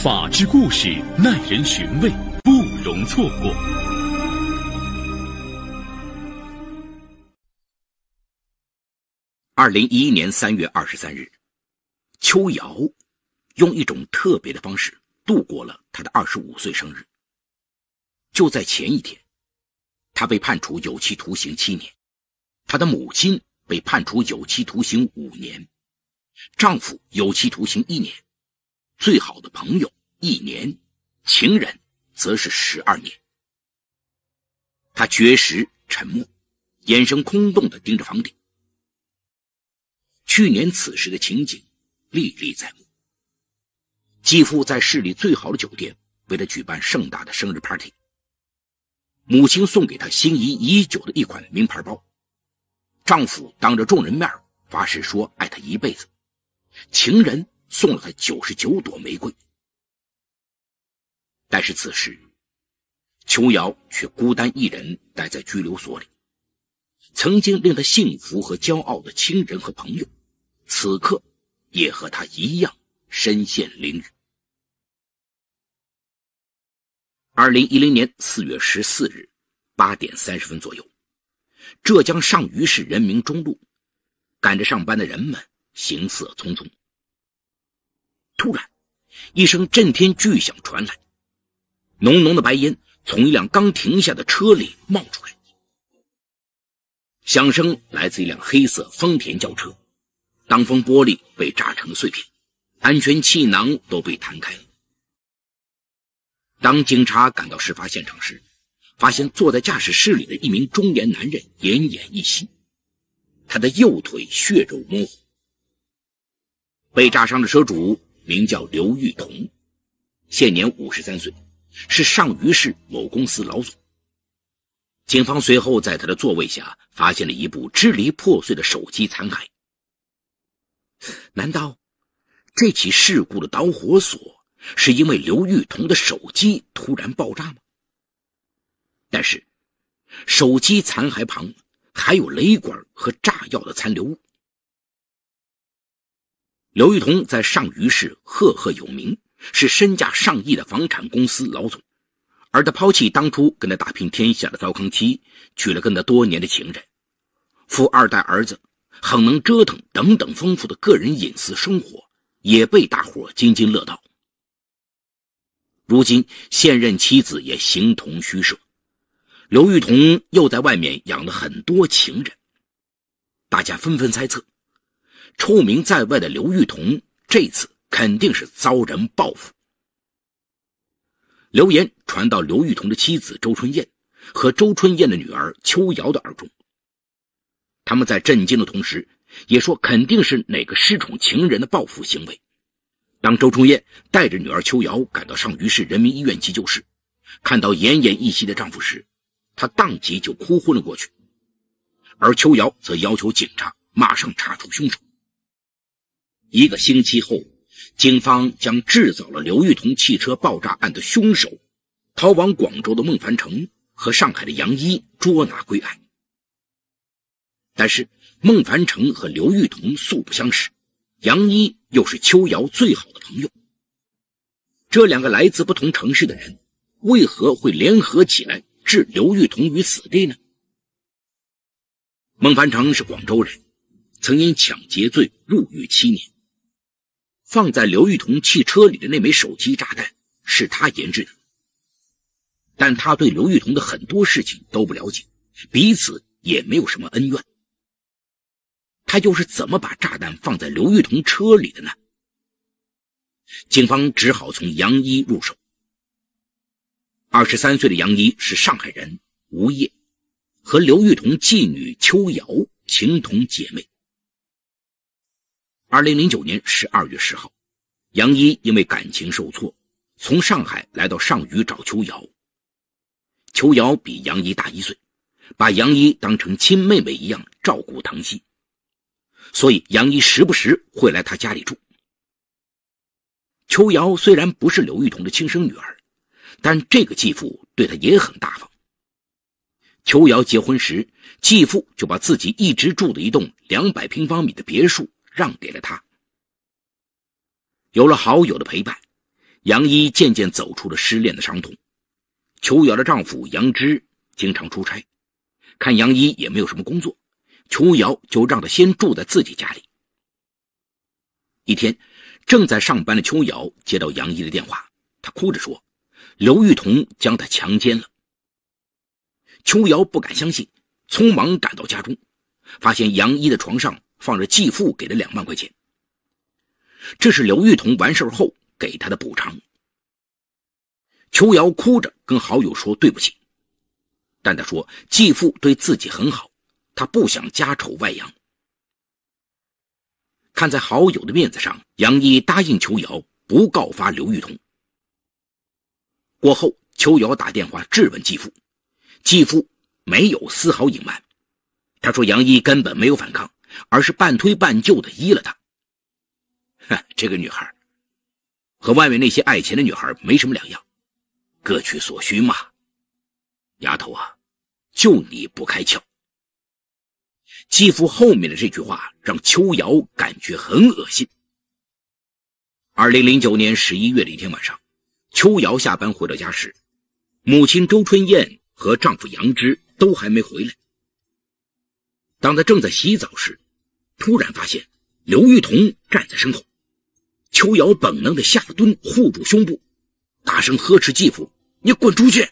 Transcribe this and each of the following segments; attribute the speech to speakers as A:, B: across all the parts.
A: 法治故事耐人寻味，不容错过。
B: 2011年3月23日，邱瑶用一种特别的方式度过了他的25岁生日。就在前一天，他被判处有期徒刑7年，他的母亲被判处有期徒刑5年，丈夫有期徒刑1年，最好的朋友1年，情人则是12年。他绝食沉默，眼神空洞地盯着房顶。去年此时的情景历历在目。继父在市里最好的酒店为他举办盛大的生日 party， 母亲送给他心仪已久的一款名牌包，丈夫当着众人面发誓说爱她一辈子，情人送了他99朵玫瑰。但是此时邱瑶却孤单一人待在拘留所里，曾经令他幸福和骄傲的亲人和朋友，此刻也和他一样身陷囹圄。2010年4月14日8点30分左右，浙江上虞市人民中路，赶着上班的人们行色匆匆。突然，一声震天巨响传来，浓浓的白烟从一辆刚停下的车里冒出来。响声来自一辆黑色丰田轿车，挡风玻璃被炸成了碎片，安全气囊都被弹开了。当警察赶到事发现场时，发现坐在驾驶室里的一名中年男人奄奄一息，他的右腿血肉模糊。被炸伤的车主名叫刘玉彤，现年53岁，是上虞市某公司老总。警方随后在他的座位下发现了一部支离破碎的手机残骸。难道这起事故的导火索是因为刘玉彤的手机突然爆炸吗？但是手机残骸旁还有雷管和炸药的残留物。刘玉彤在上虞市赫赫有名，是身价上亿的房产公司老总，而他抛弃当初跟他打拼天下的糟糠妻，娶了跟他多年的情人，富二代儿子很能折腾等等丰富的个人隐私生活也被大伙津津乐道。如今现任妻子也形同虚设，刘玉彤又在外面养了很多情人，大家纷纷猜测，臭名在外的刘玉彤这次肯定是遭人报复。流言传到刘玉彤的妻子周春燕和周春燕的女儿邱瑶的耳中，他们在震惊的同时也说肯定是哪个失宠情人的报复行为。当周春燕带着女儿邱瑶赶到上虞市人民医院急救室，看到奄奄一息的丈夫时，她当即就哭昏了过去，而邱瑶则要求警察马上查出凶手。1个星期后，警方将制造了刘玉彤汽车爆炸案的凶手逃往广州的孟凡成和上海的杨一捉拿归案。但是孟凡成和刘玉彤素不相识，杨一又是邱瑶最好的朋友，这2个来自不同城市的人为何会联合起来置刘玉彤于死地呢？孟凡成是广州人，曾因抢劫罪入狱7年。放在刘玉彤汽车里的那枚手机炸弹是他研制的，但他对刘玉彤的很多事情都不了解，彼此也没有什么恩怨。他又是怎么把炸弹放在刘玉彤车里的呢？警方只好从杨一入手。23岁的杨一是上海人，无业，和刘玉彤继女邱瑶情同姐妹。2009年12月10号，杨一因为感情受挫，从上海来到上虞找邱瑶。邱瑶比杨一大1岁，把杨一当成亲妹妹一样照顾疼惜，所以杨一时不时会来他家里住。邱瑶虽然不是刘玉彤的亲生女儿，但这个继父对她也很大方。邱瑶结婚时，继父就把自己一直住的一栋200平方米的别墅让给了他。有了好友的陪伴，杨一渐渐走出了失恋的伤痛。邱瑶的丈夫杨之经常出差，看杨一也没有什么工作，邱瑶就让他先住在自己家里。一天，正在上班的邱瑶接到杨一的电话，她哭着说刘玉彤将她强奸了。邱瑶不敢相信，匆忙赶到家中，发现杨一的床上放着继父给的2万块钱，这是刘玉彤完事后给他的补偿。邱瑶哭着跟好友说对不起，但他说继父对自己很好，他不想家丑外扬。看在好友的面子上，杨一答应邱瑶不告发刘玉彤。过后，邱瑶打电话质问继父，继父没有丝毫隐瞒，他说杨一根本没有反抗，而是半推半就的依了他。这个女孩和外面那些爱钱的女孩没什么两样，各取所需嘛。丫头啊，就你不开窍。继父后面的这句话让邱瑶感觉很恶心。2009年11月的一天晚上，邱瑶下班回到家时，母亲周春燕和丈夫杨之都还没回来。当她正在洗澡时，突然发现刘玉彤站在身后。邱瑶本能的下蹲护住胸部，大声呵斥继父：“你滚出去！”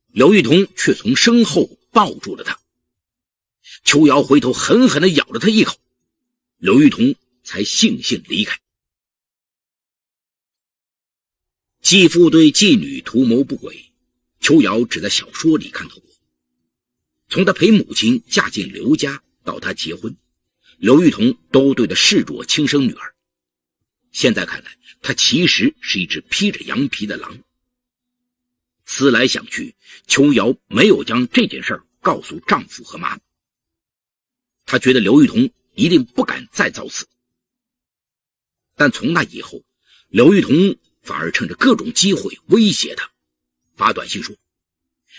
B: 刘玉彤却从身后抱住了他。邱瑶回头狠狠地咬了他一口，刘玉彤才悻悻离开。继父对继女图谋不轨，邱瑶只在小说里看到过。从他陪母亲嫁进刘家到他结婚，刘玉彤都对他视若亲生女儿。现在看来，他其实是一只披着羊皮的狼。思来想去，邱瑶没有将这件事告诉丈夫和妈妈。她觉得刘玉彤一定不敢再造次。但从那以后，刘玉彤反而趁着各种机会威胁她，发短信说：“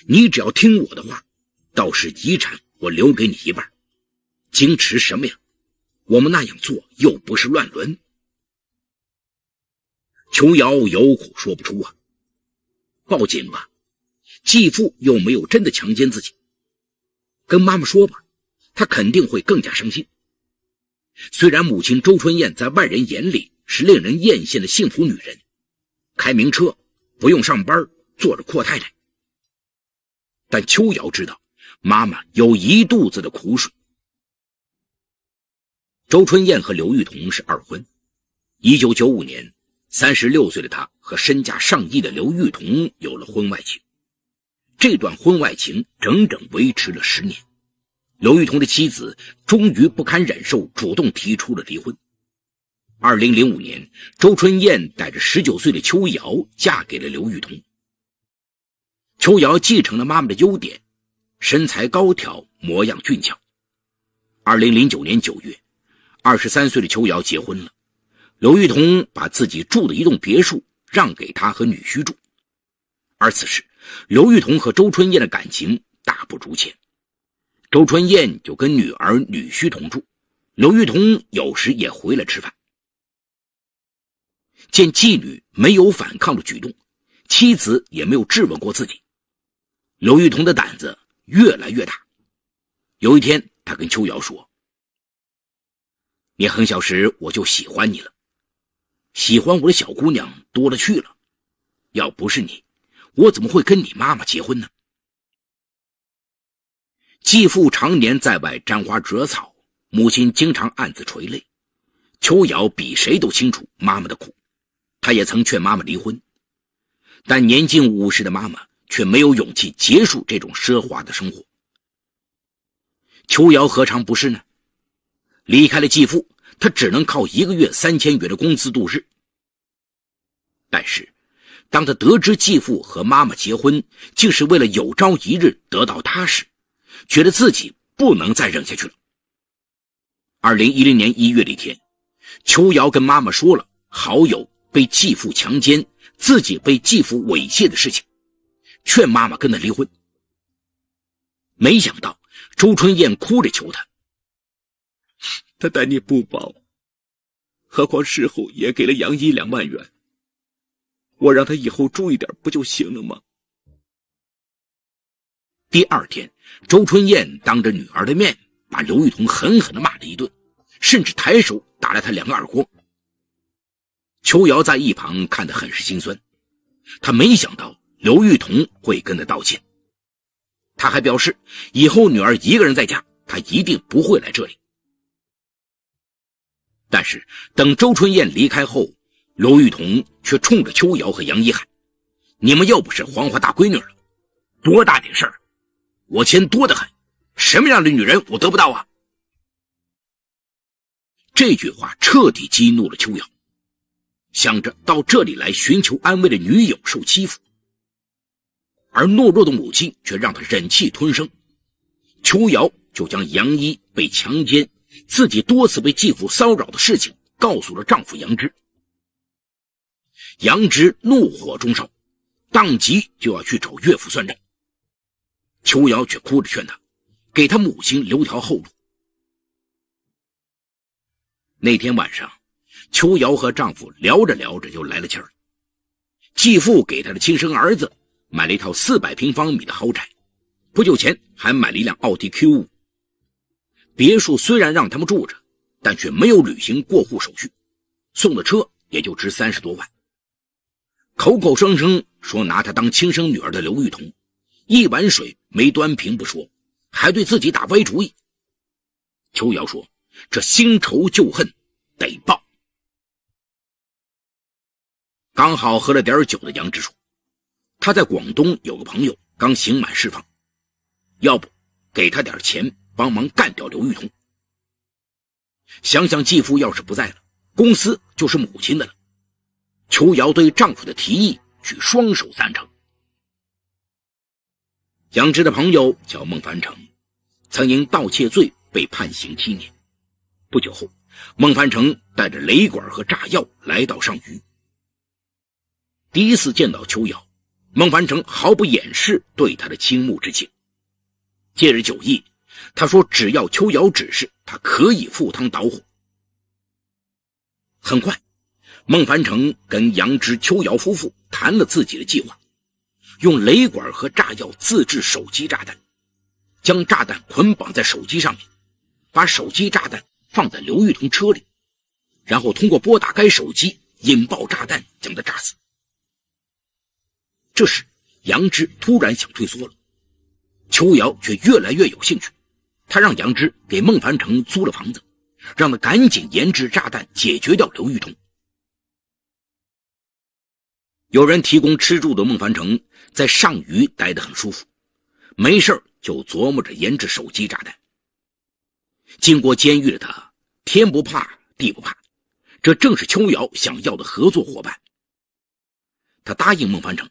B: 你只要听我的话，到时遗产我留给你一半。矜持什么呀？我们那样做又不是乱伦。”邱瑶有苦说不出啊，报警吧，继父又没有真的强奸自己，跟妈妈说吧，她肯定会更加伤心。虽然母亲周春燕在外人眼里是令人艳羡的幸福女人，开名车，不用上班，做着阔太太，但邱瑶知道妈妈有一肚子的苦水。周春燕和刘玉彤是二婚，1995年36岁的她和身价上亿的刘玉彤有了婚外情。这段婚外情整整维持了10年。刘玉彤的妻子终于不堪忍受，主动提出了离婚。2005年，周春燕带着19岁的邱瑶嫁给了刘玉彤。邱瑶继承了妈妈的优点，身材高挑，模样俊俏。2009年9月，23岁的邱瑶结婚了。刘玉彤把自己住的一栋别墅让给他和女婿住。而此时，刘玉彤和周春燕的感情大不如前。周春燕就跟女儿女婿同住，刘玉彤有时也回来吃饭。见继女没有反抗的举动，妻子也没有质问过自己，刘玉彤的胆子越来越大。有一天，他跟邱瑶说：“你很小时我就喜欢你了，喜欢我的小姑娘多了去了，要不是你，我怎么会跟你妈妈结婚呢？”继父常年在外沾花惹草，母亲经常暗自垂泪。邱瑶比谁都清楚妈妈的苦，她也曾劝妈妈离婚，但年近50的妈妈却没有勇气结束这种奢华的生活。邱瑶何尝不是呢？离开了继父，她只能靠1个月3000元的工资度日。但是当她得知继父和妈妈结婚竟是为了有朝一日得到她时，觉得自己不能再忍下去了。2010年1月的一天，邱瑶跟妈妈说了好友被继父强奸，自己被继父猥亵的事情，劝妈妈跟他离婚。没想到周春燕哭着求他：“他待你不薄，何况事后也给了杨一2万元，
C: 我让他以后注意点不就行了吗？
B: 第二天，周春燕当着女儿的面把刘玉彤狠狠地骂了一顿，甚至抬手打了他2个耳光。邱瑶在一旁看得很是心酸，他没想到刘玉彤会跟他道歉。他还表示以后女儿一个人在家，他一定不会来这里。但是等周春燕离开后，刘玉彤却冲着邱瑶和杨一喊：你们又不是黄花大闺女了，多大点事儿，我钱多得很，什么样的女人我得不到啊？这句话彻底激怒了邱瑶，想着到这里来寻求安慰的女友受欺负，而懦弱的母亲却让她忍气吞声。邱瑶就将杨一被强奸，自己多次被继父骚扰的事情告诉了丈夫杨之。杨之怒火中烧，当即就要去找岳父算账。邱瑶却哭着劝他，给他母亲留条后路。那天晚上，邱瑶和丈夫聊着聊着就来了气儿。继父给他的亲生儿子买了一套400平方米的豪宅，不久前还买了一辆奥迪 Q5。别墅虽然让他们住着，但却没有履行过户手续，送的车也就值30多万。口口声声说拿她当亲生女儿的刘玉彤，一碗水没端平不说，还对自己打歪主意。邱瑶说，这新仇旧恨得报。刚好喝了点酒的杨之说，他在广东有个朋友刚刑满释放，要不给他点钱帮忙干掉刘玉彤。想想继父要是不在了，公司就是母亲的了。邱瑶对丈夫的提议举双手赞成。杨之的朋友叫孟凡成，曾因盗窃罪被判刑7年。不久后，孟凡成带着雷管和炸药来到上虞。第一次见到邱瑶，孟凡成毫不掩饰对他的倾慕之情。借着酒意，他说只要邱瑶指示，他可以赴汤蹈火。很快，孟凡成跟杨之、邱瑶夫妇谈了自己的计划，用雷管和炸药自制手机炸弹，将炸弹捆绑在手机上面，把手机炸弹放在刘玉彤车里，然后通过拨打该手机引爆炸弹，将他炸死。这时杨之突然想退缩了，邱瑶却越来越有兴趣，他让杨之给孟凡成租了房子，让他赶紧研制炸弹解决掉刘玉彤。有人提供吃住的孟凡成在上虞待得很舒服，没事就琢磨着研制手机炸弹。经过监狱的他，天不怕地不怕，这正是邱瑶想要的合作伙伴。他答应孟凡成，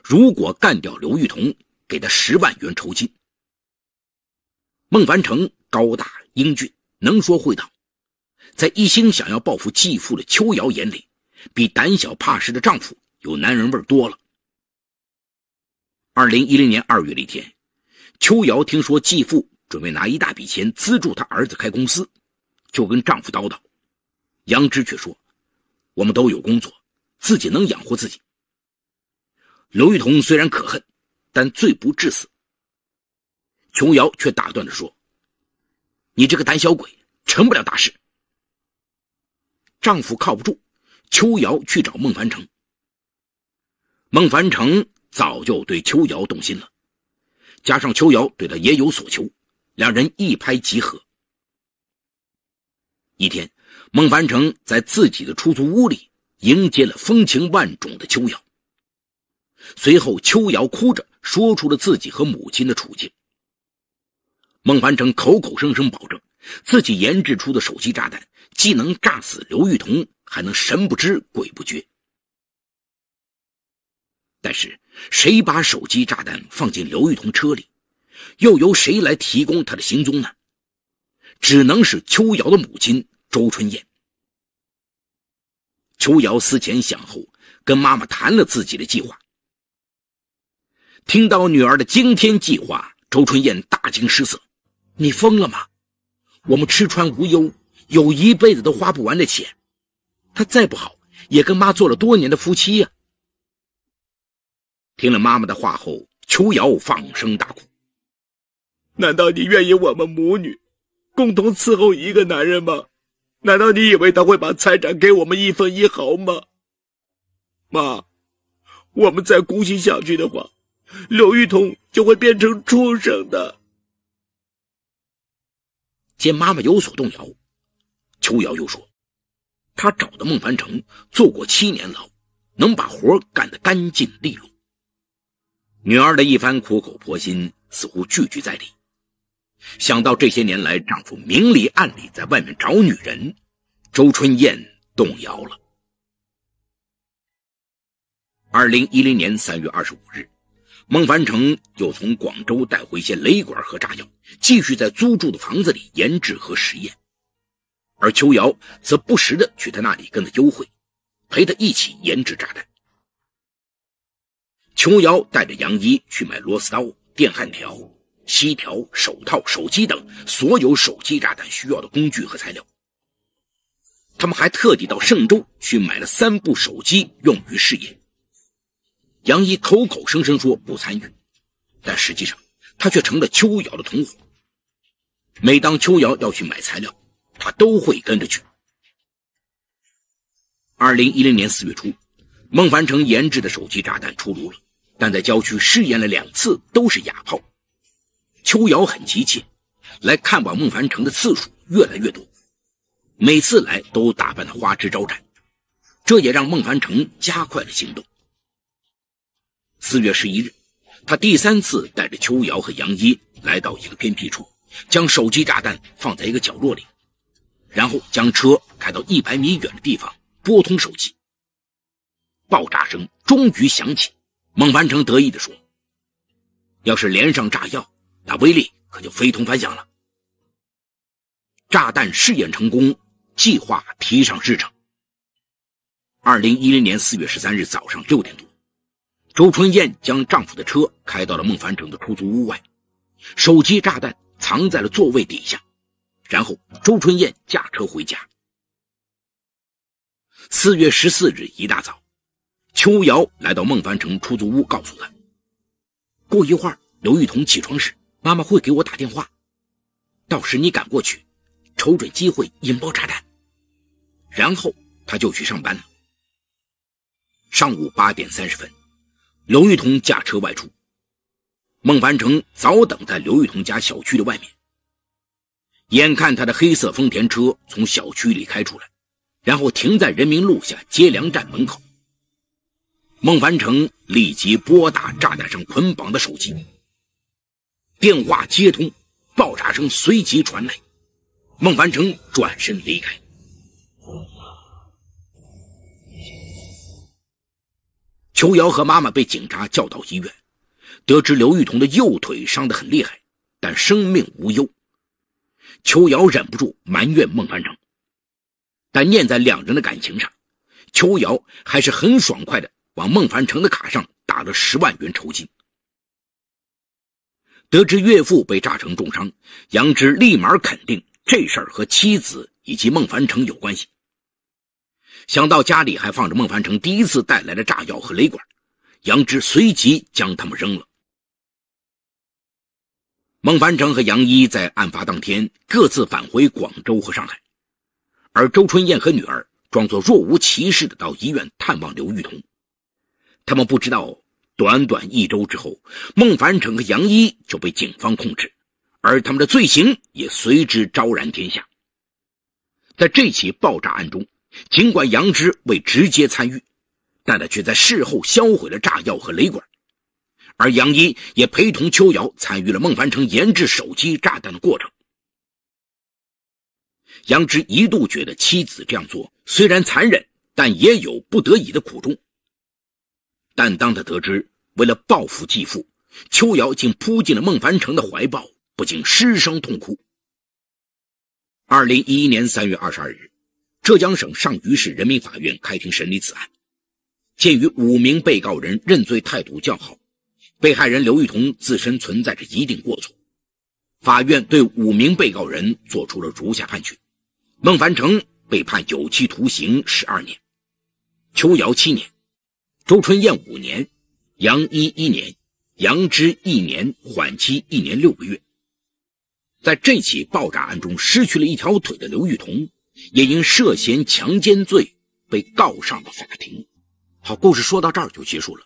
B: 如果干掉刘玉彤，给他10万元酬金。孟凡成高大英俊，能说会道，在一心想要报复继父的邱瑶眼里，比胆小怕事的丈夫有男人味多了。2010年2月的一天，邱瑶听说继父准备拿一大笔钱资助他儿子开公司，就跟丈夫叨叨。杨之却说，我们都有工作，自己能养活自己。刘玉彤虽然可恨，但罪不至死。邱瑶却打断着说，你这个胆小鬼，成不了大事。丈夫靠不住，邱瑶去找孟凡成。孟凡成早就对邱瑶动心了，加上邱瑶对他也有所求，两人一拍即合。一天，孟凡成在自己的出租屋里迎接了风情万种的邱瑶。随后邱瑶哭着说出了自己和母亲的处境。孟凡成口口声声保证自己研制出的手机炸弹既能炸死刘玉彤，还能神不知鬼不觉。但是谁把手机炸弹放进刘玉彤车里，又由谁来提供他的行踪呢？只能是邱瑶的母亲周春燕。邱瑶思前想后，跟妈妈谈了自己的计划。听到女儿的惊天计划，周春燕大惊失色，你疯了吗？我们吃穿无忧，有一辈子都花不完的钱，他再不好也跟妈做了多年的夫妻呀。听了妈妈的话后，秋瑶放声大哭。
C: 难道你愿意我们母女共同伺候一个男人吗？难道你以为他会把财产给我们一分一毫吗？妈，我们再姑息下去的话，刘玉彤就会变成畜生的。
B: 见妈妈有所动摇，秋瑶又说，他找的孟凡成坐过7年牢，能把活干得干净利落。女儿的一番苦口婆心似乎句句在理。想到这些年来丈夫明里暗里在外面找女人，周春燕动摇了。2010年3月25日，孟凡成又从广州带回一些雷管和炸药，继续在租住的房子里研制和实验。而秋瑶则不时地去他那里跟他幽会，陪他一起研制炸弹。秋瑶带着杨一去买螺丝刀、电焊条、锡条、手套、手机等所有手机炸弹需要的工具和材料。他们还特地到嵊州去买了3部手机用于试验。杨一口口声声说不参与，但实际上他却成了秋瑶的同伙。每当秋瑶要去买材料，他都会跟着去。2010年4月初，孟凡成研制的手机炸弹出炉了，但在郊区试验了2次都是哑炮。秋瑶很急切，来看望孟凡成的次数越来越多，每次来都打扮得花枝招展，这也让孟凡成加快了行动。4月11日，他第3次带着秋瑶和杨一来到一个偏僻处，将手机炸弹放在一个角落里，然后将车开到100米远的地方拨通手机。爆炸声终于响起，孟凡成得意地说，要是连上炸药，那威力可就非同凡响了。炸弹试验成功，计划提上日程。2010年4月13日早上6点多，周春燕将丈夫的车开到了孟凡成的出租屋外，手机炸弹藏在了座位底下，然后周春燕驾车回家。4月14日一大早，秋瑶来到孟凡成出租屋，告诉他，过一会儿刘玉彤起床时，妈妈会给我打电话，到时你赶过去，瞅准机会引爆炸弹。然后他就去上班了。上午8点30分，刘玉彤驾车外出，孟凡成早等在刘玉彤家小区的外面。眼看他的黑色丰田车从小区里开出来，然后停在人民路下接粮站门口，孟凡成立即拨打炸弹上捆绑的手机，电话接通，爆炸声随即传来，孟凡成转身离开。秋瑶和妈妈被警察叫到医院，得知刘玉彤的右腿伤得很厉害，但生命无忧。秋瑶忍不住埋怨孟凡成，但念在2人的感情上，秋瑶还是很爽快地往孟凡成的卡上打了10万元酬金。得知岳父被炸成重伤，杨枝立马肯定这事儿和妻子以及孟凡成有关系。想到家里还放着孟凡成第1次带来的炸药和雷管，杨枝随即将他们扔了。孟凡成和杨一在案发当天各自返回广州和上海，而周春燕和女儿装作若无其事地到医院探望刘玉彤。他们不知道，短短1周之后，孟凡成和杨一就被警方控制，而他们的罪行也随之昭然天下。在这起爆炸案中，尽管杨枝未直接参与，但他却在事后销毁了炸药和雷管，而杨一也陪同秋瑶参与了孟凡成研制手机炸弹的过程。杨枝一度觉得妻子这样做虽然残忍，但也有不得已的苦衷。但当他得知为了报复继父，秋瑶竟扑进了孟凡成的怀抱，不禁失声痛哭。2011年3月22日，浙江省上虞市人民法院开庭审理此案。鉴于5名被告人认罪态度较好，被害人刘玉彤自身存在着一定过错，法院对5名被告人做出了如下判决：孟凡成被判有期徒刑12年，秋瑶7年，周春燕5年，杨一1年，杨之1年，缓期1年6个月。在这起爆炸案中失去了一条腿的刘玉彤，也因涉嫌强奸罪被告上了法庭。好，故事说到这儿就结束了。